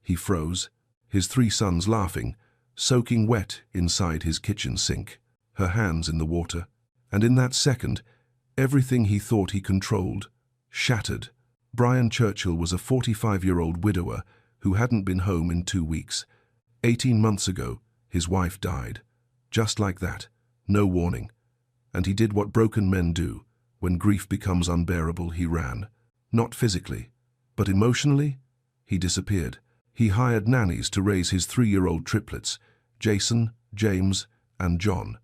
He froze, his 3 sons laughing, soaking wet inside his kitchen sink, her hands in the water. And in that second, everything he thought he controlled shattered. Brian Churchill was a 45-year-old widower who hadn't been home in 2 weeks. 18 months ago, his wife died. Just like that, no warning. And he did what broken men do. When grief becomes unbearable, he ran. Not physically, but emotionally, he disappeared. He hired nannies to raise his 3-year-old triplets, Jason, James, and John.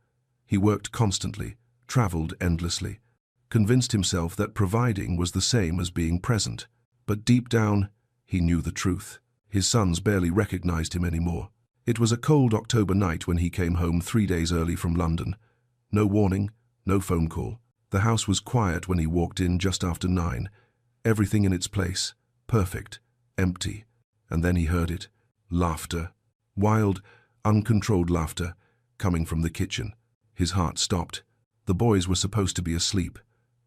He worked constantly, traveled endlessly, convinced himself that providing was the same as being present. But deep down, he knew the truth. His sons barely recognized him anymore. It was a cold October night when he came home 3 days early from London. No warning, no phone call. The house was quiet when he walked in just after 9. Everything in its place, perfect, empty. And then he heard it. Laughter. Wild, uncontrolled laughter, coming from the kitchen. His heart stopped. The boys were supposed to be asleep.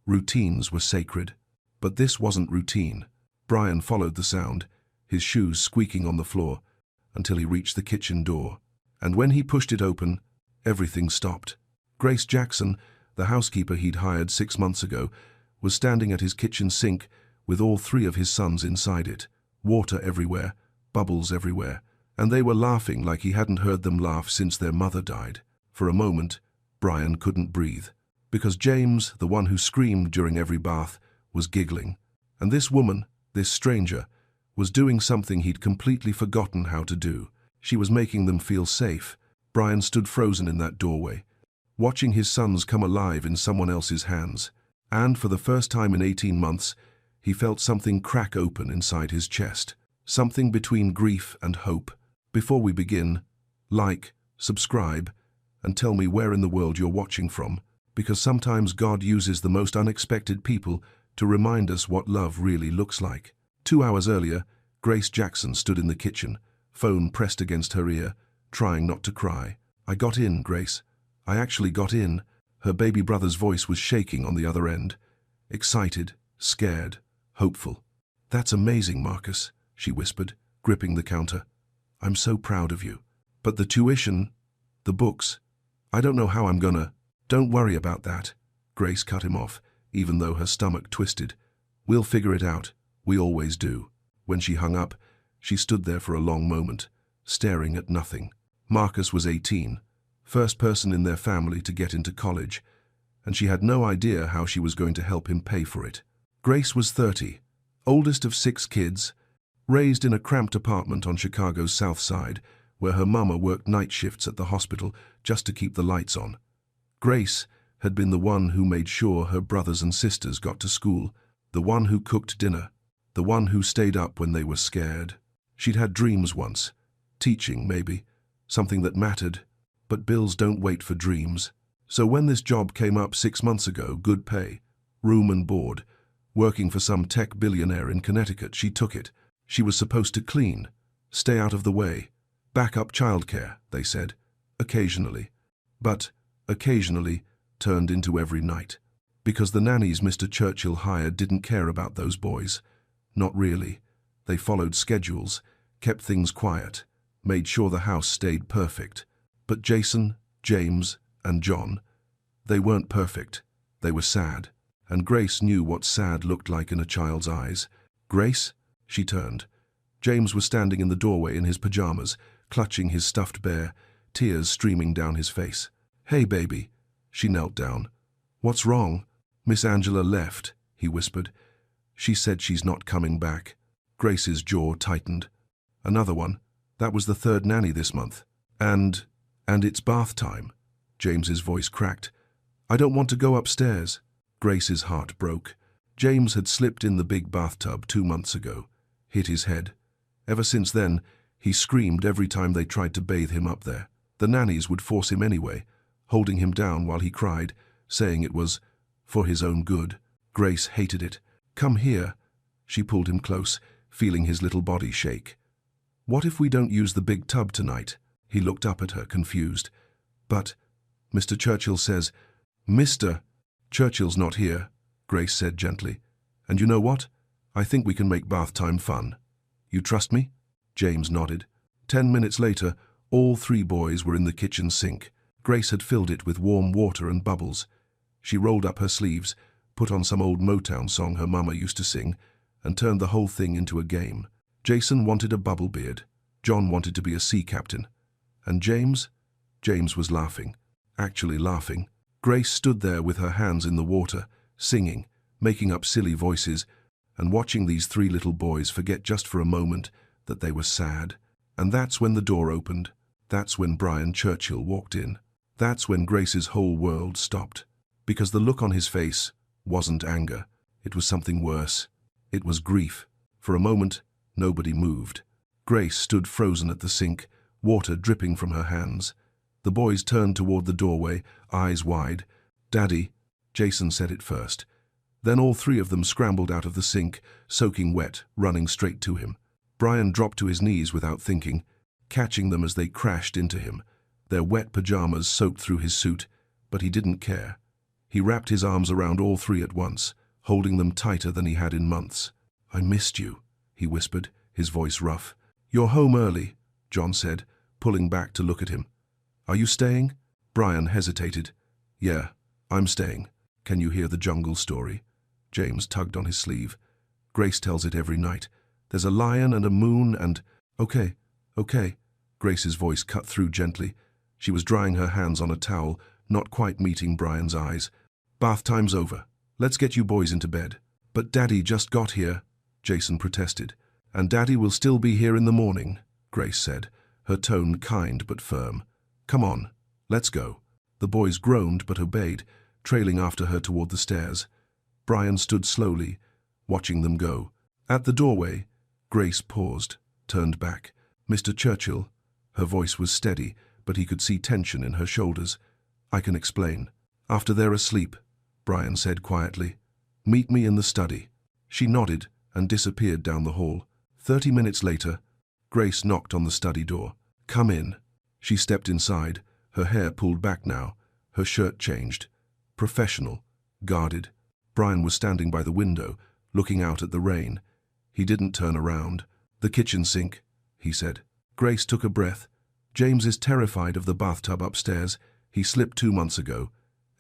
Routines were sacred. But this wasn't routine. Brian followed the sound, his shoes squeaking on the floor, until he reached the kitchen door. And when he pushed it open, everything stopped. Grace Jackson, the housekeeper he'd hired 6 months ago, was standing at his kitchen sink with all 3 of his sons inside it. Water everywhere, bubbles everywhere, and they were laughing like he hadn't heard them laugh since their mother died. For a moment, Brian couldn't breathe, because James, the one who screamed during every bath, was giggling. And this woman, this stranger, was doing something he'd completely forgotten how to do. She was making them feel safe. Brian stood frozen in that doorway, watching his sons come alive in someone else's hands. And for the first time in 18 months, he felt something crack open inside his chest. Something between grief and hope. Before we begin, like, subscribe, and tell me where in the world you're watching from, because sometimes God uses the most unexpected people to remind us what love really looks like. 2 hours earlier, Grace Jackson stood in the kitchen, phone pressed against her ear, trying not to cry. "I got in, Grace. I actually got in." Her baby brother's voice was shaking on the other end. Excited, scared, hopeful. "That's amazing, Marcus," she whispered, gripping the counter. "I'm so proud of you. But the tuition, the books, I don't know how I'm gonna." "Don't worry about that," Grace cut him off, even though her stomach twisted. "We'll figure it out. We always do." When she hung up, she stood there for a long moment, staring at nothing. Marcus was 18, first person in their family to get into college, and she had no idea how she was going to help him pay for it. Grace was 30, oldest of 6 kids, raised in a cramped apartment on Chicago's South Side, where her mama worked night shifts at the hospital just to keep the lights on. Grace had been the one who made sure her brothers and sisters got to school, the one who cooked dinner, the one who stayed up when they were scared. She'd had dreams once, teaching maybe, something that mattered, but bills don't wait for dreams. So when this job came up 6 months ago, good pay, room and board, working for some tech billionaire in Connecticut, she took it. She was supposed to clean, stay out of the way, back up childcare, they said, occasionally. But occasionally turned into every night. Because the nannies Mr. Churchill hired didn't care about those boys. Not really. They followed schedules, kept things quiet, made sure the house stayed perfect. But Jason, James, and John, they weren't perfect. They were sad. And Grace knew what sad looked like in a child's eyes. "Grace?" She turned. James was standing in the doorway in his pajamas, clutching his stuffed bear, tears streaming down his face. "Hey, baby." She knelt down. "What's wrong?" "Miss Angela left," he whispered. "She said she's not coming back." Grace's jaw tightened. "Another one? That was the 3rd nanny this month. And it's bath time." James's voice cracked. "I don't want to go upstairs." Grace's heart broke. James had slipped in the big bathtub 2 months ago, hit his head. Ever since then, he screamed every time they tried to bathe him up there. The nannies would force him anyway, holding him down while he cried, saying it was for his own good. Grace hated it. "Come here." She pulled him close, feeling his little body shake. "What if we don't use the big tub tonight?" He looked up at her, confused. "But Mr. Churchill says..." "Mr. Churchill's not here," Grace said gently. "And you know what? I think we can make bath time fun. You trust me?" James nodded. 10 minutes later, all 3 boys were in the kitchen sink. Grace had filled it with warm water and bubbles. She rolled up her sleeves, put on some old Motown song her mama used to sing, and turned the whole thing into a game. Jason wanted a bubble beard. John wanted to be a sea captain. And James? James was laughing. Actually laughing. Grace stood there with her hands in the water, singing, making up silly voices, and watching these 3 little boys forget just for a moment that they were sad. And that's when the door opened. That's when Brian Churchill walked in. That's when Grace's whole world stopped. Because the look on his face wasn't anger. It was something worse. It was grief. For a moment, nobody moved. Grace stood frozen at the sink, water dripping from her hands. The boys turned toward the doorway, eyes wide. "Daddy," Jason said it first. Then all 3 of them scrambled out of the sink, soaking wet, running straight to him. Brian dropped to his knees without thinking, catching them as they crashed into him. Their wet pajamas soaked through his suit, but he didn't care. He wrapped his arms around all 3 at once, holding them tighter than he had in months. "I missed you," he whispered, his voice rough. "You're home early," John said, pulling back to look at him. "Are you staying?" Brian hesitated. "Yeah, I'm staying. Can you hear the jungle story?" James tugged on his sleeve. "Grace tells it every night. There's a lion and a moon and—" "Okay, okay." Grace's voice cut through gently. She was drying her hands on a towel, not quite meeting Brian's eyes. "Bath time's over. Let's get you boys into bed." "But Daddy just got here," Jason protested. "And Daddy will still be here in the morning," Grace said, her tone kind but firm. "Come on, let's go." The boys groaned but obeyed, trailing after her toward the stairs. Brian stood slowly, watching them go. At the doorway, Grace paused, turned back. "Mr. Churchill," her voice was steady, but he could see tension in her shoulders. "I can explain." "After they're asleep," Brian said quietly. "Meet me in the study." She nodded and disappeared down the hall. 30 minutes later, Grace knocked on the study door. "Come in." She stepped inside, her hair pulled back now, her shirt changed. Professional, guarded. Brian was standing by the window, looking out at the rain. He didn't turn around. "The kitchen sink," he said. Grace took a breath. "James is terrified of the bathtub upstairs. He slipped 2 months ago.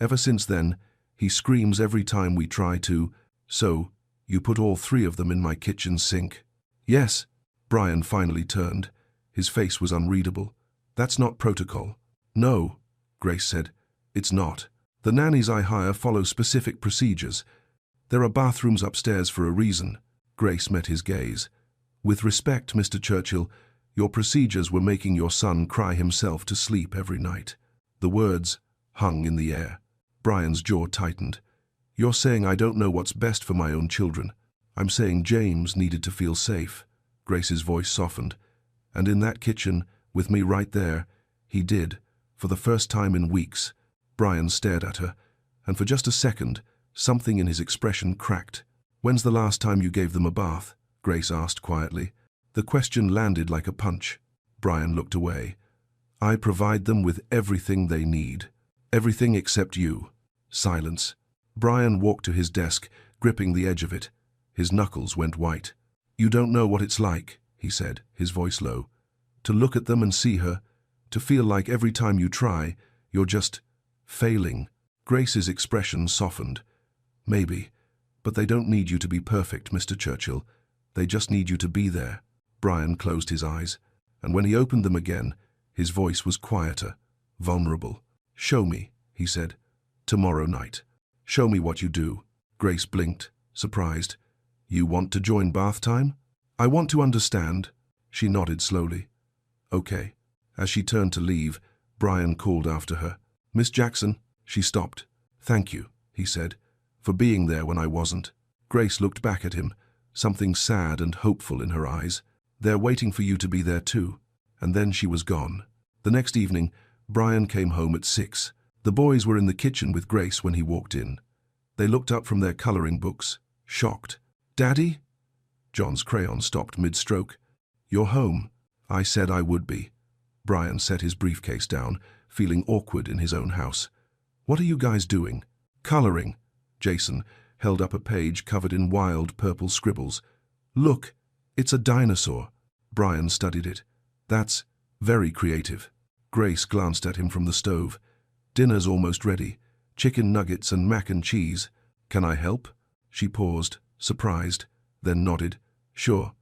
Ever since then, he screams every time we try to. So, you put all 3 of them in my kitchen sink?" "Yes." Brian finally turned. His face was unreadable. "That's not protocol." "No," Grace said. "It's not. The nannies I hire follow specific procedures. There are bathrooms upstairs for a reason." Grace met his gaze. "With respect, Mr. Churchill, your procedures were making your son cry himself to sleep every night." The words hung in the air. Brian's jaw tightened. "You're saying I don't know what's best for my own children. I'm saying James needed to feel safe." Grace's voice softened. "And in that kitchen, with me right there, he did, for the first time in weeks." Brian stared at her, and for just a second, something in his expression cracked. "When's the last time you gave them a bath?" Grace asked quietly. The question landed like a punch. Brian looked away. "I provide them with everything they need. Everything except you." Silence. Brian walked to his desk, gripping the edge of it. His knuckles went white. "You don't know what it's like," he said, his voice low. "To look at them and see her, to feel like every time you try, you're just failing." Grace's expression softened. "Maybe, but they don't need you to be perfect, Mr. Churchill. They just need you to be there." Brian closed his eyes, and when he opened them again, his voice was quieter, vulnerable. "Show me," he said. "Tomorrow night. Show me what you do." Grace blinked, surprised. "You want to join bath time?" "I want to understand." She nodded slowly. "Okay." As she turned to leave, Brian called after her. "Miss Jackson." She stopped. "Thank you," he said, "for being there when I wasn't." Grace looked back at him, something sad and hopeful in her eyes. "They're waiting for you to be there too." And then she was gone. The next evening, Brian came home at 6. The boys were in the kitchen with Grace when he walked in. They looked up from their coloring books, shocked. "Daddy?" John's crayon stopped mid-stroke. "You're home." "I said I would be." Brian set his briefcase down, feeling awkward in his own house. "What are you guys doing?" "Coloring." Jason held up a page covered in wild purple scribbles. "Look, it's a dinosaur." Brian studied it. That's very creative. Grace glanced at him from the stove. Dinner's almost ready. Chicken nuggets and mac and cheese. Can I help? She paused, surprised, then nodded. Sure.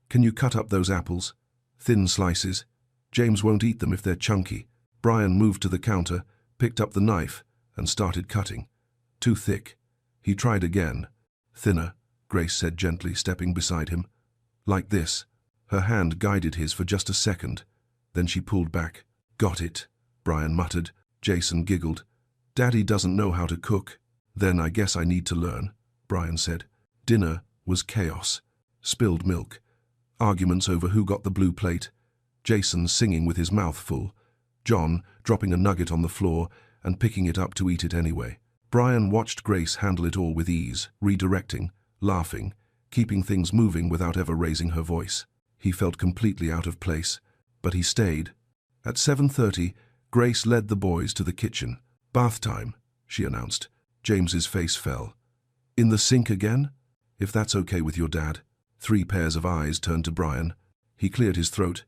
Can you cut up those apples? Thin slices. James won't eat them if they're chunky. Brian moved to the counter, picked up the knife, and started cutting. Too thick. He tried again. Thinner, Grace said gently, stepping beside him. Like this. Her hand guided his for just a second. Then she pulled back. Got it, Brian muttered. Jason giggled. Daddy doesn't know how to cook. Then I guess I need to learn, Brian said. Dinner was chaos. Spilled milk. Arguments over who got the blue plate. Jason singing with his mouth full. John dropping a nugget on the floor and picking it up to eat it anyway. Brian watched Grace handle it all with ease, redirecting, laughing, keeping things moving without ever raising her voice. He felt completely out of place, but he stayed. At 7:30, Grace led the boys to the kitchen. Bath time, she announced. James's face fell. In the sink again? If that's okay with your dad. 3 pairs of eyes turned to Brian. He cleared his throat.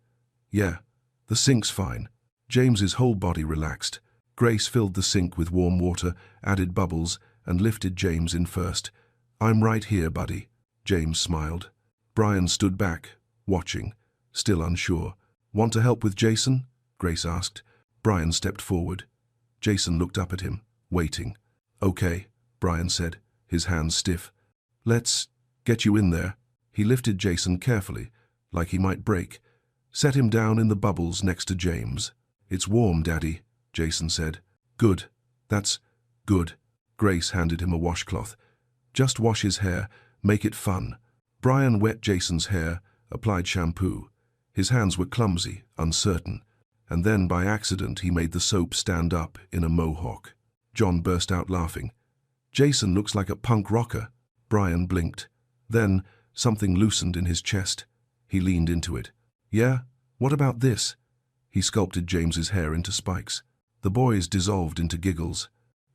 Yeah, the sink's fine. James's whole body relaxed. Grace filled the sink with warm water, added bubbles, and lifted James in first. I'm right here, buddy. James smiled. Brian stood back, watching, still unsure. Want to help with Jason? Grace asked. Brian stepped forward. Jason looked up at him, waiting. Okay, Brian said, his hands stiff. Let's get you in there. He lifted Jason carefully, like he might break. Set him down in the bubbles next to James. It's warm, Daddy, Jason said. Good. That's good. Grace handed him a washcloth. Just wash his hair, make it fun. Brian wet Jason's hair, applied shampoo. His hands were clumsy, uncertain, and then by accident he made the soap stand up in a mohawk. John burst out laughing. Jason looks like a punk rocker. Brian blinked. Then something loosened in his chest. He leaned into it. Yeah? What about this? He sculpted James's hair into spikes. The boys dissolved into giggles.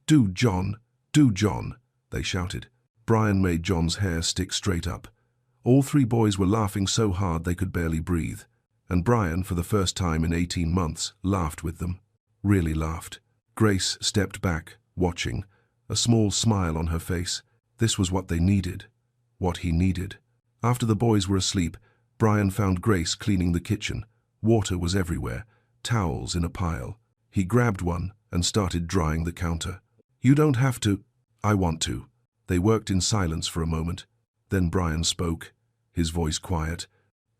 Do, John! Do, John! They shouted. Brian made John's hair stick straight up. All 3 boys were laughing so hard they could barely breathe. And Brian, for the first time in 18 months, laughed with them. Really laughed. Grace stepped back, watching, a small smile on her face. This was what they needed. What he needed. After the boys were asleep, Brian found Grace cleaning the kitchen. Water was everywhere, towels in a pile. He grabbed one and started drying the counter. You don't have to. I want to. They worked in silence for a moment. Then Brian spoke, his voice quiet.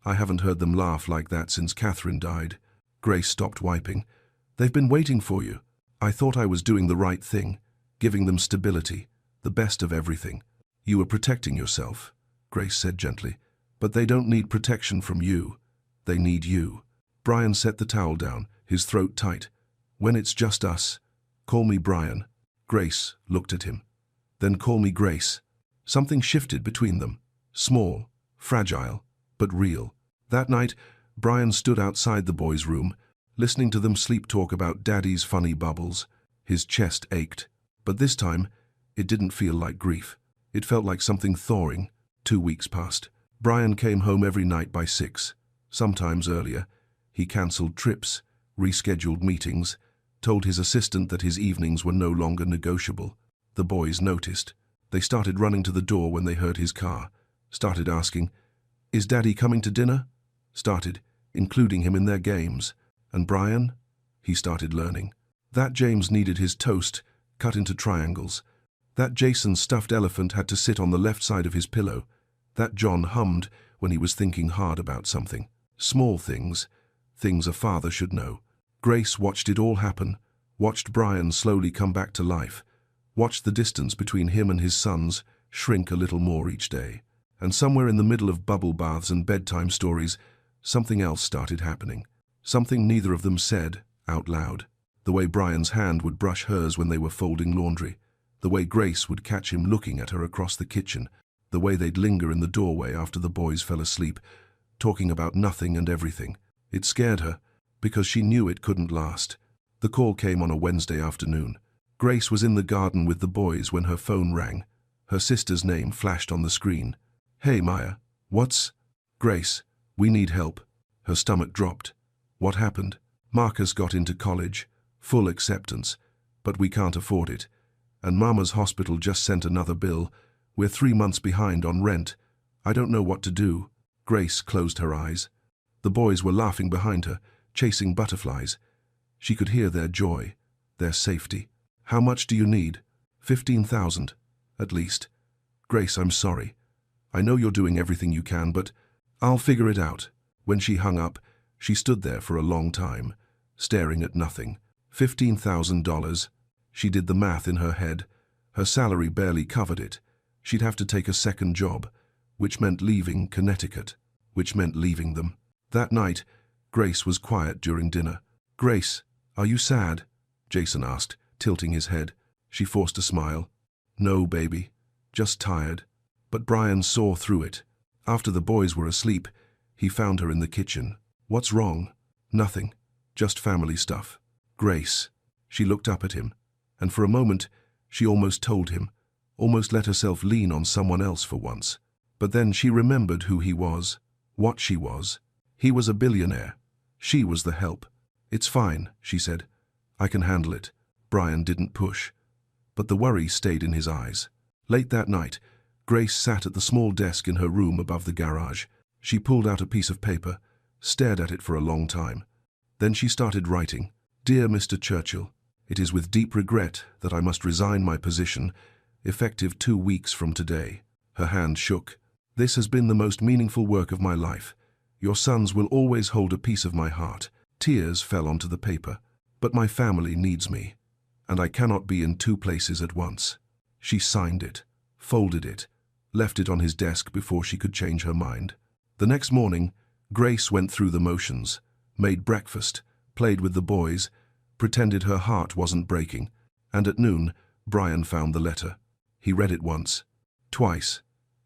I haven't heard them laugh like that since Catherine died. Grace stopped wiping. They've been waiting for you. I thought I was doing the right thing, giving them stability, the best of everything. You were protecting yourself, Grace said gently. But they don't need protection from you. They need you. Brian set the towel down, his throat tight. When it's just us, call me Brian. Grace looked at him. Then call me Grace. Something shifted between them. Small, fragile, but real. That night, Brian stood outside the boys' room, listening to them sleep talk about Daddy's funny bubbles. His chest ached. But this time, it didn't feel like grief. It felt like something thawing. 2 weeks passed. Brian came home every night by 6, sometimes earlier. He cancelled trips, rescheduled meetings, told his assistant that his evenings were no longer negotiable. The boys noticed. They started running to the door when they heard his car. Started asking, Is Daddy coming to dinner? Started including him in their games. And Brian? He started learning. That James needed his toast cut into triangles. That Jason's stuffed elephant had to sit on the left side of his pillow. That John hummed when he was thinking hard about something. Small things, things a father should know. Grace watched it all happen, watched Brian slowly come back to life, watched the distance between him and his sons shrink a little more each day. And somewhere in the middle of bubble baths and bedtime stories, something else started happening. Something neither of them said out loud. The way Brian's hand would brush hers when they were folding laundry. The way Grace would catch him looking at her across the kitchen. The way they'd linger in the doorway after the boys fell asleep, talking about nothing and everything. It scared her, because she knew it couldn't last. The call came on a Wednesday afternoon. Grace was in the garden with the boys when her phone rang. Her sister's name flashed on the screen. Hey, Maya. What's? Grace, we need help. Her stomach dropped. What happened? Marcus got into college, full acceptance, but we can't afford it. And Mama's hospital just sent another bill. We're 3 months behind on rent. I don't know what to do. Grace closed her eyes. The boys were laughing behind her, chasing butterflies. She could hear their joy, their safety. How much do you need? 15,000, at least. Grace, I'm sorry. I know you're doing everything you can, but I'll figure it out. When she hung up, she stood there for a long time, staring at nothing. $15,000. She did the math in her head. Her salary barely covered it. She'd have to take a second job, which meant leaving Connecticut, which meant leaving them. That night, Grace was quiet during dinner. Grace, are you sad? Jason asked, tilting his head. She forced a smile. No, baby. Just tired. But Brian saw through it. After the boys were asleep, he found her in the kitchen. What's wrong? Nothing. Just family stuff. Grace. She looked up at him, and for a moment, she almost told him, almost let herself lean on someone else for once. But then she remembered who he was, what she was. He was a billionaire. She was the help. It's fine, she said. I can handle it. Brian didn't push. But the worry stayed in his eyes. Late that night, Grace sat at the small desk in her room above the garage. She pulled out a piece of paper, stared at it for a long time. Then she started writing. Dear Mr. Churchill, it is with deep regret that I must resign my position, effective 2 weeks from today. Her hand shook. This has been the most meaningful work of my life. Your sons will always hold a piece of my heart. Tears fell onto the paper. But my family needs me, and I cannot be in 2 places at once. She signed it, folded it, left it on his desk before she could change her mind. The next morning, Grace went through the motions, made breakfast, played with the boys, pretended her heart wasn't breaking, and at noon, Brian found the letter. He read it once, twice,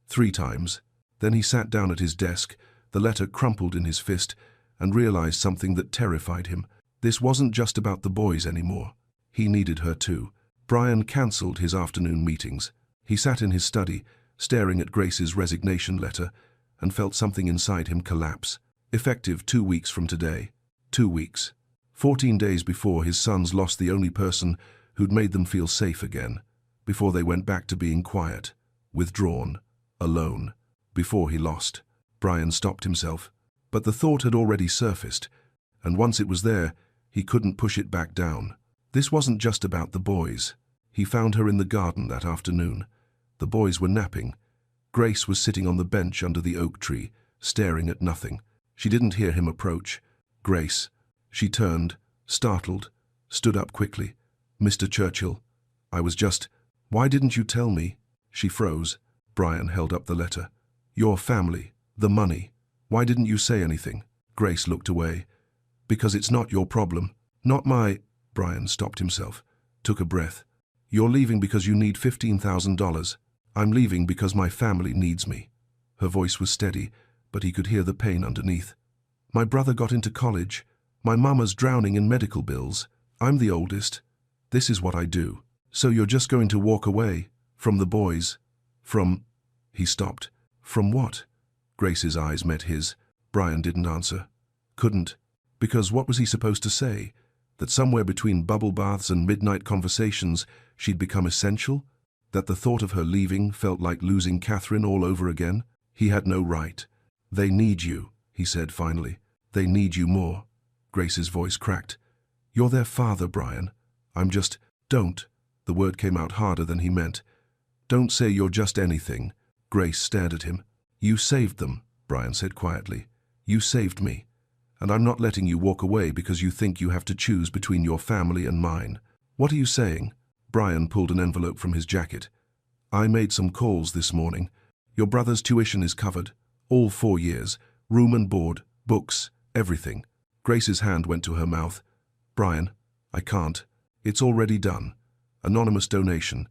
3 times. Then he sat down at his desk, the letter crumpled in his fist, and realized something that terrified him. This wasn't just about the boys anymore. He needed her too. Brian cancelled his afternoon meetings. He sat in his study, staring at Grace's resignation letter, and felt something inside him collapse. Effective 2 weeks from today. 2 weeks. 14 days before his sons lost the only person who'd made them feel safe again. Before they went back to being quiet, withdrawn, alone. Before he lost. Brian stopped himself. But the thought had already surfaced, and once it was there, he couldn't push it back down. This wasn't just about the boys. He found her in the garden that afternoon. The boys were napping. Grace was sitting on the bench under the oak tree, staring at nothing. She didn't hear him approach. Grace. She turned, startled, stood up quickly. Mr. Churchill, I was just... Why didn't you tell me? She froze. Brian held up the letter. Your family, the money. Why didn't you say anything? Grace looked away. Because it's not your problem. Not my... Brian stopped himself, took a breath. You're leaving because you need $15,000. I'm leaving because my family needs me. Her voice was steady, but he could hear the pain underneath. My brother got into college. My mama's drowning in medical bills. I'm the oldest. This is what I do. So you're just going to walk away? From the boys? From... He stopped. From what? Grace's eyes met his. Brian didn't answer. Couldn't. Because what was he supposed to say? That somewhere between bubble baths and midnight conversations she'd become essential? That the thought of her leaving felt like losing Catherine all over again? He had no right. They need you, he said finally. They need you more. Grace's voice cracked. You're their father, Brian. I'm just... Don't. The word came out harder than he meant. Don't say you're just anything. Grace stared at him. You saved them, Brian said quietly. You saved me. And I'm not letting you walk away because you think you have to choose between your family and mine. What are you saying? Brian pulled an envelope from his jacket. I made some calls this morning. Your brother's tuition is covered. All 4 years. Room and board, books, everything. Grace's hand went to her mouth. Brian, I can't. It's already done. Anonymous donation.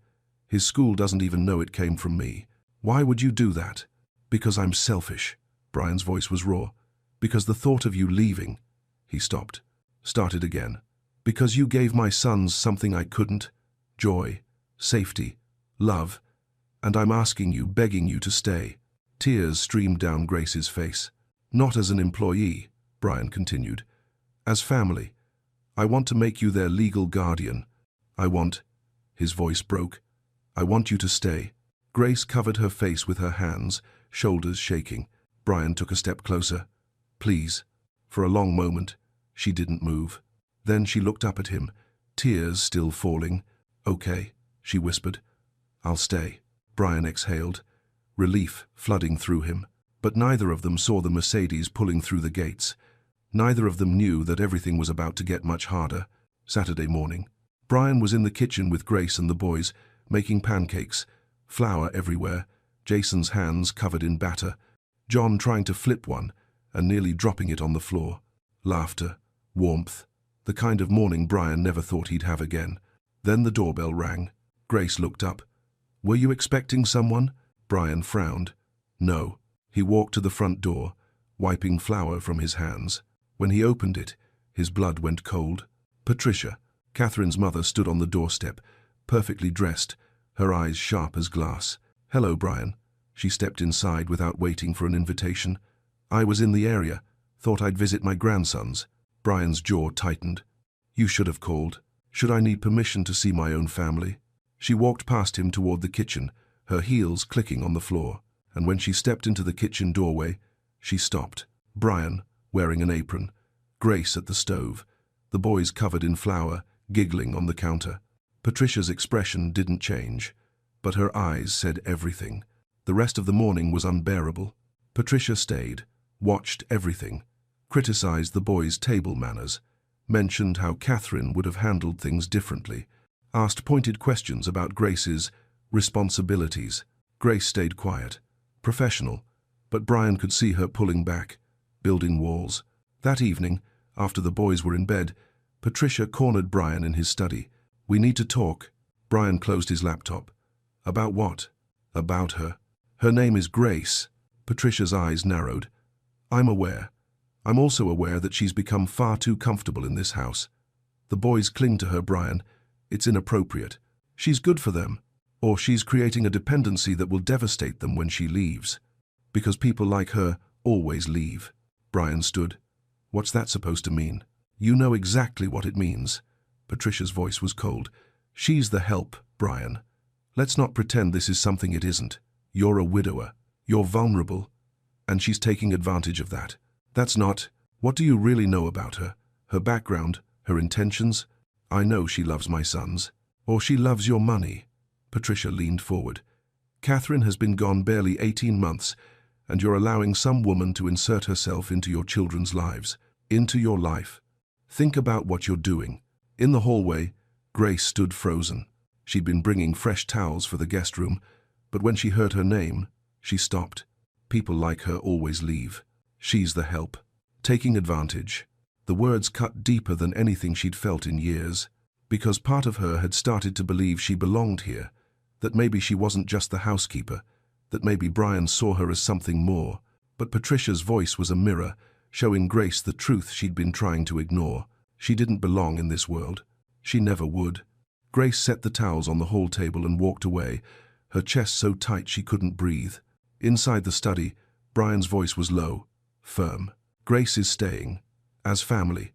His school doesn't even know it came from me. Why would you do that? Because I'm selfish. Brian's voice was raw. Because the thought of you leaving... He stopped. Started again. Because you gave my sons something I couldn't. Joy, safety, love. And I'm asking you, begging you to stay. Tears streamed down Grace's face. Not as an employee, Brian continued. As family, I want to make you their legal guardian. His voice broke. I want you to stay. Grace covered her face with her hands, shoulders shaking. Brian took a step closer. Please. For a long moment, she didn't move. Then she looked up at him, tears still falling. Okay, she whispered. I'll stay. Brian exhaled, relief flooding through him. But neither of them saw the Mercedes pulling through the gates. Neither of them knew that everything was about to get much harder. Saturday morning. Brian was in the kitchen with Grace and the boys, making pancakes, flour everywhere, Jason's hands covered in batter, John trying to flip one and nearly dropping it on the floor. Laughter, warmth, the kind of morning Brian never thought he'd have again. Then the doorbell rang. Grace looked up. Were you expecting someone? Brian frowned. No. He walked to the front door, wiping flour from his hands. When he opened it, his blood went cold. Patricia, Catherine's mother, stood on the doorstep, perfectly dressed, her eyes sharp as glass. Hello, Brian. She stepped inside without waiting for an invitation. I was in the area. Thought I'd visit my grandsons. Brian's jaw tightened. You should have called. Should I need permission to see my own family? She walked past him toward the kitchen, her heels clicking on the floor. And when she stepped into the kitchen doorway, she stopped. Brian, wearing an apron. Grace at the stove. The boys covered in flour, giggling on the counter. Patricia's expression didn't change, but her eyes said everything. The rest of the morning was unbearable. Patricia stayed, watched everything, criticized the boys' table manners, mentioned how Catherine would have handled things differently, asked pointed questions about Grace's responsibilities. Grace stayed quiet, professional, but Brian could see her pulling back, building walls. That evening, after the boys were in bed, Patricia cornered Brian in his study. We need to talk. Brian closed his laptop. About what? About her. Her name is Grace. Patricia's eyes narrowed. I'm aware. I'm also aware that she's become far too comfortable in this house. The boys cling to her, Brian. It's inappropriate. She's good for them. Or she's creating a dependency that will devastate them when she leaves. Because people like her always leave. Brian stood. What's that supposed to mean? You know exactly what it means. Patricia's voice was cold. She's the help, Brian. Let's not pretend this is something it isn't. You're a widower. You're vulnerable. And she's taking advantage of that. That's not. What do you really know about her? Her background, her intentions? I know she loves my sons. Or she loves your money. Patricia leaned forward. Catherine has been gone barely 18 months, and you're allowing some woman to insert herself into your children's lives, into your life. Think about what you're doing. In the hallway, Grace stood frozen. She'd been bringing fresh towels for the guest room, but when she heard her name, she stopped. People like her always leave. She's the help. Taking advantage. The words cut deeper than anything she'd felt in years, because part of her had started to believe she belonged here, that maybe she wasn't just the housekeeper, that maybe Brian saw her as something more. But Patricia's voice was a mirror, showing Grace the truth she'd been trying to ignore. She didn't belong in this world. She never would. Grace set the towels on the hall table and walked away, her chest so tight she couldn't breathe. Inside the study, Brian's voice was low, firm. Grace is staying. As family.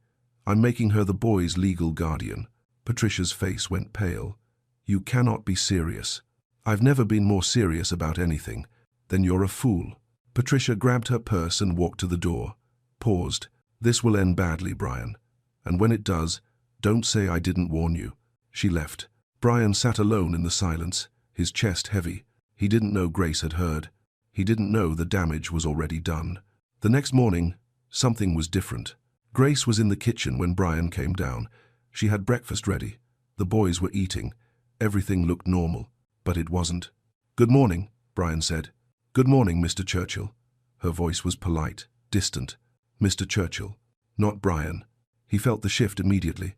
I'm making her the boys' legal guardian. Patricia's face went pale. You cannot be serious. I've never been more serious about anything. Then you're a fool. Patricia grabbed her purse and walked to the door. Paused. This will end badly, Brian. And when it does, don't say I didn't warn you. She left. Brian sat alone in the silence, his chest heavy. He didn't know Grace had heard. He didn't know the damage was already done. The next morning, something was different. Grace was in the kitchen when Brian came down. She had breakfast ready. The boys were eating. Everything looked normal, but it wasn't. Good morning, Brian said. Good morning, Mr. Churchill. Her voice was polite, distant. Mr. Churchill, not Brian. He felt the shift immediately,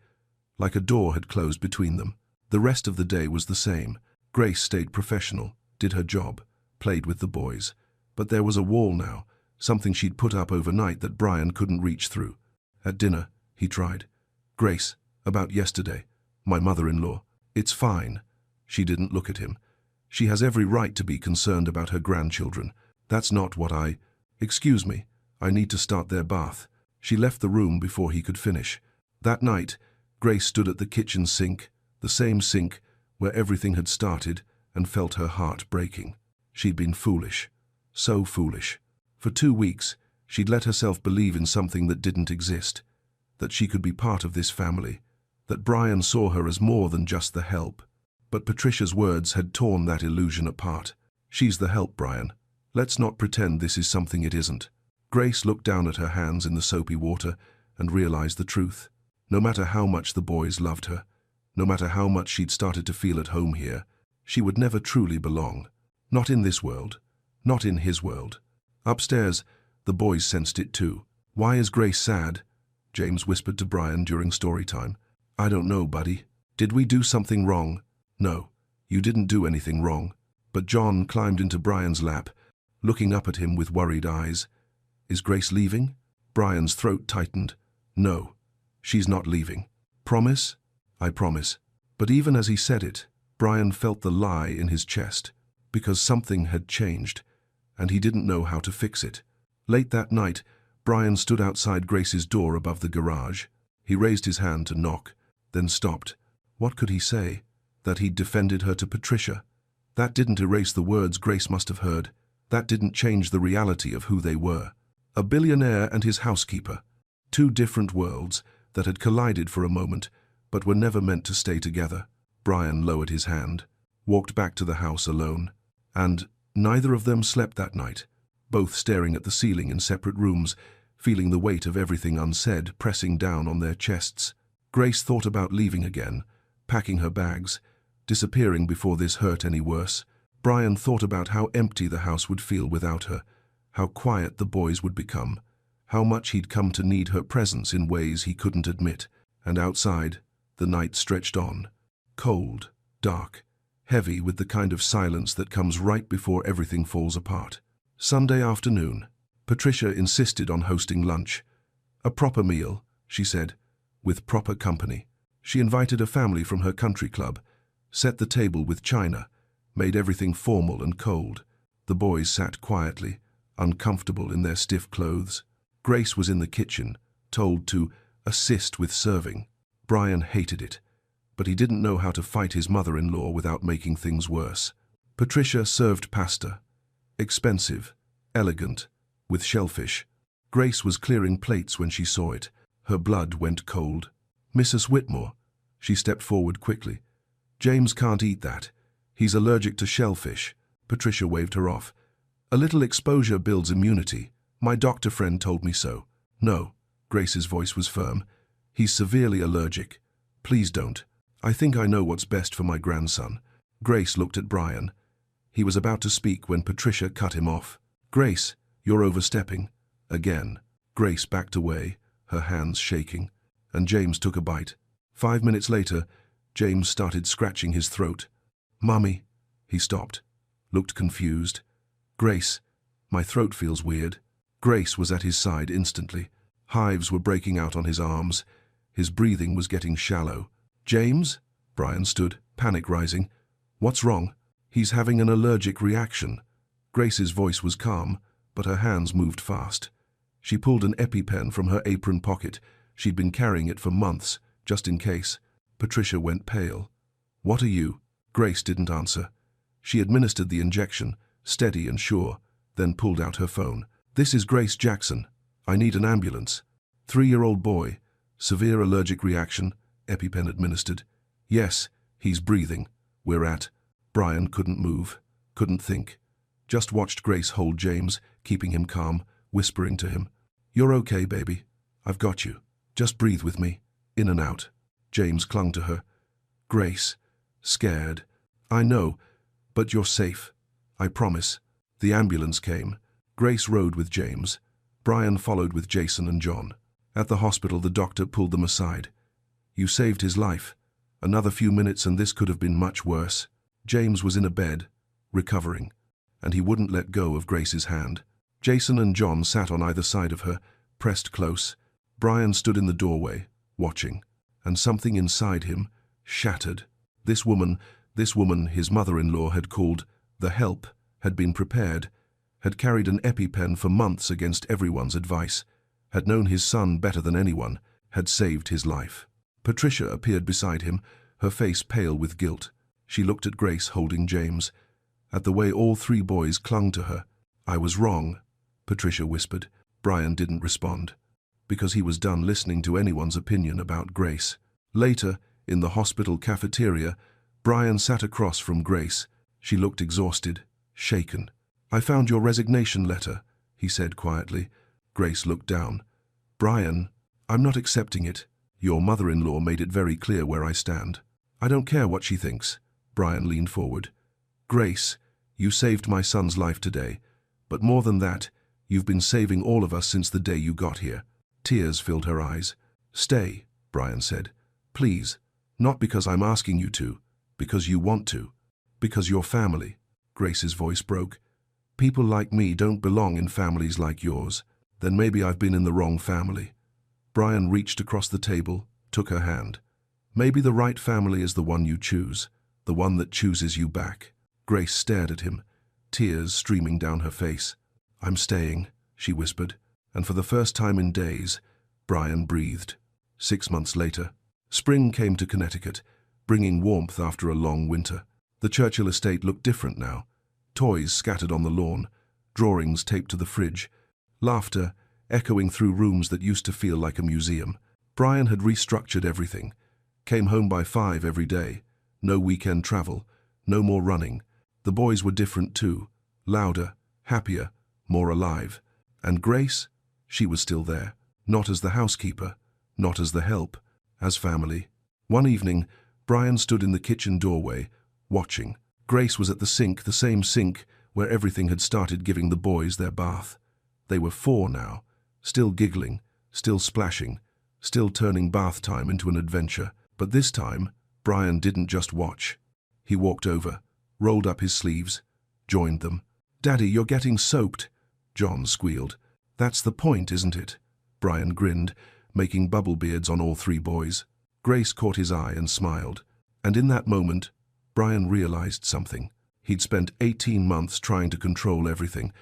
like a door had closed between them. The rest of the day was the same. Grace stayed professional, did her job, played with the boys. But there was a wall now, something she'd put up overnight that Brian couldn't reach through. At dinner, he tried. Grace, about yesterday, my mother-in-law. It's fine. She didn't look at him. She has every right to be concerned about her grandchildren. That's not what I... Excuse me, I need to start their bath. She left the room before he could finish. That night, Grace stood at the kitchen sink, the same sink where everything had started, and felt her heart breaking. She'd been foolish. So foolish. For 2 weeks, she'd let herself believe in something that didn't exist, that she could be part of this family, that Brian saw her as more than just the help. But Patricia's words had torn that illusion apart. She's the help, Brian. Let's not pretend this is something it isn't. Grace looked down at her hands in the soapy water and realized the truth. No matter how much the boys loved her, no matter how much she'd started to feel at home here, she would never truly belong. Not in this world. Not in his world. Upstairs, the boys sensed it too. "Why is Grace sad?" James whispered to Brian during story time. "I don't know, buddy. Did we do something wrong?" "No, you didn't do anything wrong." But John climbed into Brian's lap, looking up at him with worried eyes. "Is Grace leaving?" Brian's throat tightened. "No, she's not leaving." "Promise?" "I promise." But even as he said it, Brian felt the lie in his chest, because something had changed, and he didn't know how to fix it. Late that night, Brian stood outside Grace's door above the garage. He raised his hand to knock, then stopped. What could he say? That he'd defended her to Patricia? That didn't erase the words Grace must have heard. That didn't change the reality of who they were. A billionaire and his housekeeper. 2 different worlds that had collided for a moment, but were never meant to stay together. Brian lowered his hand, walked back to the house alone, and neither of them slept that night, both staring at the ceiling in separate rooms, feeling the weight of everything unsaid pressing down on their chests. Grace thought about leaving again, packing her bags, disappearing before this hurt any worse. Brian thought about how empty the house would feel without her, how quiet the boys would become, how much he'd come to need her presence in ways he couldn't admit. And outside, the night stretched on. Cold, dark, heavy with the kind of silence that comes right before everything falls apart. Sunday afternoon. Patricia insisted on hosting lunch. A proper meal, she said, with proper company. She invited a family from her country club, set the table with china, made everything formal and cold. The boys sat quietly, uncomfortable in their stiff clothes. Grace was in the kitchen, told to assist with serving. Brian hated it, but he didn't know how to fight his mother-in-law without making things worse. Patricia served pasta. Expensive, elegant, with shellfish. Grace was clearing plates when she saw it. Her blood went cold. "Mrs. Whitmore," she stepped forward quickly. "James can't eat that. He's allergic to shellfish." Patricia waved her off. "A little exposure builds immunity. My doctor friend told me so." "No," Grace's voice was firm. "He's severely allergic. Please don't. I think I know what's best for my grandson." Grace looked at Brian. He was about to speak when Patricia cut him off. "Grace, you're overstepping." Again. Grace backed away, her hands shaking, and James took a bite. 5 minutes later, James started scratching his throat. "Mummy." He stopped, looked confused. "Grace, my throat feels weird." Grace was at his side instantly. Hives were breaking out on his arms. His breathing was getting shallow. "James?" Brian stood, panic rising. "What's wrong?" "He's having an allergic reaction." Grace's voice was calm, but her hands moved fast. She pulled an EpiPen from her apron pocket. She'd been carrying it for months, just in case. Patricia went pale. "What are you?" Grace didn't answer. She administered the injection, steady and sure, then pulled out her phone. "This is Grace Jackson. I need an ambulance." 3-year-old boy. Severe allergic reaction. EpiPen administered. "Yes, he's breathing. We're at." Brian couldn't move, couldn't think. Just watched Grace hold James, keeping him calm, whispering to him. "You're okay, baby. I've got you. Just breathe with me. In and out." James clung to her. "Grace, scared." "I know, but you're safe. I promise." The ambulance came. Grace rode with James. Brian followed with Jason and John. At the hospital, the doctor pulled them aside. "You saved his life. Another few minutes and this could have been much worse." James was in a bed, recovering, and he wouldn't let go of Grace's hand. Jason and John sat on either side of her, pressed close. Brian stood in the doorway, watching, and something inside him shattered. This woman his mother-in-law had called the help, had been prepared, had carried an EpiPen for months against everyone's advice, had known his son better than anyone, had saved his life. Patricia appeared beside him, her face pale with guilt. She looked at Grace holding James, at the way all three boys clung to her. "I was wrong," Patricia whispered. Brian didn't respond, because he was done listening to anyone's opinion about Grace. Later, in the hospital cafeteria, Brian sat across from Grace. She looked exhausted, shaken. "I found your resignation letter," he said quietly. Grace looked down. "Brian, I'm not accepting it. Your mother-in-law made it very clear where I stand." "I don't care what she thinks." Brian leaned forward. "Grace, you saved my son's life today, but more than that, you've been saving all of us since the day you got here." Tears filled her eyes. "Stay," Brian said. "Please, not because I'm asking you to, because you want to, because you're family." Grace's voice broke. "People like me don't belong in families like yours. Then maybe I've been in the wrong family." Brian reached across the table, took her hand. "Maybe the right family is the one you choose, the one that chooses you back." Grace stared at him, tears streaming down her face. "I'm staying," she whispered, and for the first time in days, Brian breathed. 6 months later, spring came to Connecticut, bringing warmth after a long winter. The Churchill estate looked different now. Toys scattered on the lawn, drawings taped to the fridge, laughter echoing through rooms that used to feel like a museum. Brian had restructured everything. Came home by 5 every day. No weekend travel. No more running. The boys were different too. Louder, happier, more alive. And Grace? She was still there. Not as the housekeeper. Not as the help. As family. One evening, Brian stood in the kitchen doorway, watching. Grace was at the same sink where everything had started giving the boys their bath. They were 4 now. Still giggling, still splashing, still turning bath time into an adventure. But this time, Brian didn't just watch. He walked over, rolled up his sleeves, joined them. "Daddy, you're getting soaked," John squealed. "That's the point, isn't it?" Brian grinned, making bubble beards on all 3 boys. Grace caught his eye and smiled. And in that moment, Brian realized something. He'd spent 18 months trying to control everything,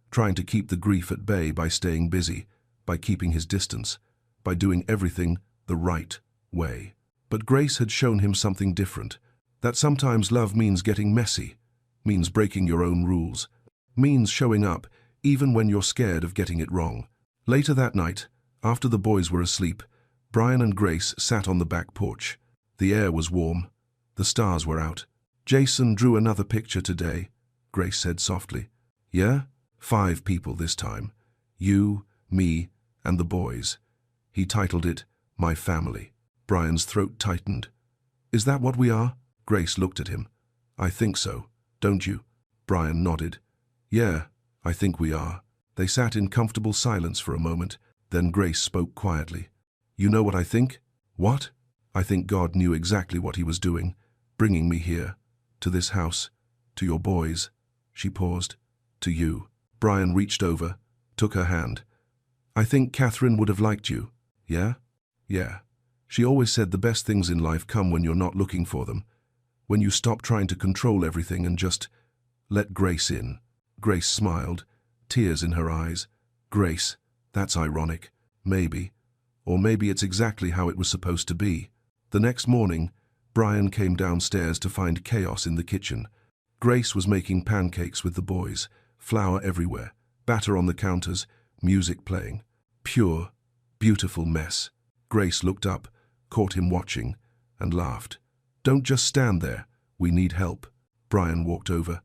trying to keep the grief at bay by staying busy, by keeping his distance, by doing everything the right way. But Grace had shown him something different, that sometimes love means getting messy, means breaking your own rules, means showing up even when you're scared of getting it wrong. Later that night, after the boys were asleep, Brian and Grace sat on the back porch. The air was warm. The stars were out. "Jason drew another picture today," Grace said softly. "Yeah? 5 people this time. You, me, and the boys. He titled it, 'My Family.'" Brian's throat tightened. "Is that what we are?" Grace looked at him. "I think so. Don't you?" Brian nodded. "Yeah, I think we are." They sat in comfortable silence for a moment. Then Grace spoke quietly. "You know what I think?" "What?" "I think God knew exactly what he was doing, bringing me here, to this house, to your boys." She paused. "To you." Brian reached over, took her hand. "I think Catherine would have liked you." "Yeah?" "Yeah. She always said the best things in life come when you're not looking for them, when you stop trying to control everything and just let Grace in." Grace smiled, tears in her eyes. "Grace, that's ironic. Maybe. Or maybe it's exactly how it was supposed to be." The next morning, Brian came downstairs to find chaos in the kitchen. Grace was making pancakes with the boys, flour everywhere, batter on the counters, music playing. Pure, beautiful mess. Grace looked up, caught him watching, and laughed. "Don't just stand there. We need help." Brian walked over,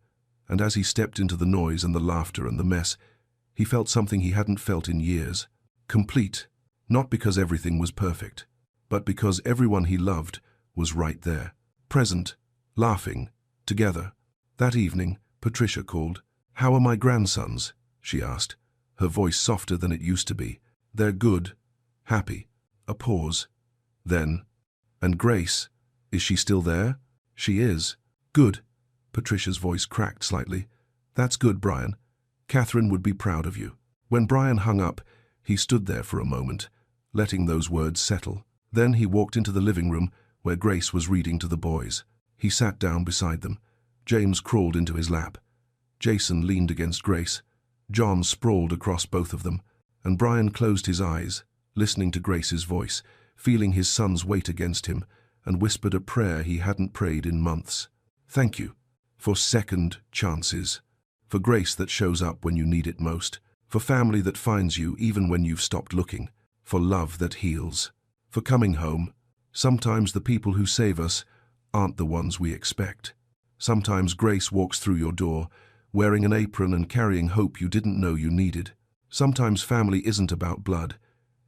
and as he stepped into the noise and the laughter and the mess, he felt something he hadn't felt in years. Complete, not because everything was perfect, but because everyone he loved was right there, present, laughing, together. That evening, Patricia called. "How are my grandsons?" she asked, her voice softer than it used to be. "They're good, happy." A pause. Then, "And Grace, is she still there?" "She is." "Good." Patricia's voice cracked slightly. "That's good, Brian. Catherine would be proud of you." When Brian hung up, he stood there for a moment, letting those words settle. Then he walked into the living room where Grace was reading to the boys. He sat down beside them. James crawled into his lap. Jason leaned against Grace. John sprawled across both of them, And Brian closed his eyes, listening to Grace's voice, feeling his son's weight against him, and whispered a prayer he hadn't prayed in months. Thank you for second chances, for grace that shows up when you need it most, for family that finds you even when you've stopped looking, for love that heals, for coming home. Sometimes the people who save us aren't the ones we expect. Sometimes grace walks through your door, wearing an apron and carrying hope you didn't know you needed. Sometimes family isn't about blood.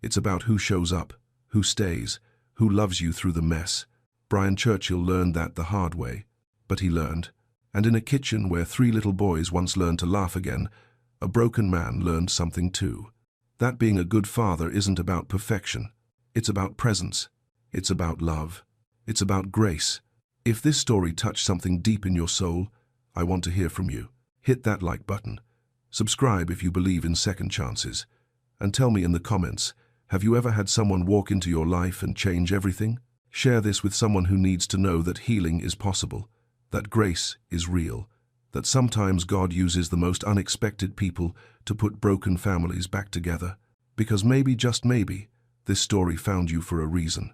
It's about who shows up, who stays, who loves you through the mess. Brian Churchill learned that the hard way, but he learned. And in a kitchen where 3 little boys once learned to laugh again, a broken man learned something too. That being a good father isn't about perfection. It's about presence. It's about love. It's about grace. If this story touched something deep in your soul, I want to hear from you. Hit that like button. Subscribe if you believe in second chances. And tell me in the comments, have you ever had someone walk into your life and change everything? Share this with someone who needs to know that healing is possible, that grace is real, that sometimes God uses the most unexpected people to put broken families back together. Because maybe, just maybe, this story found you for a reason.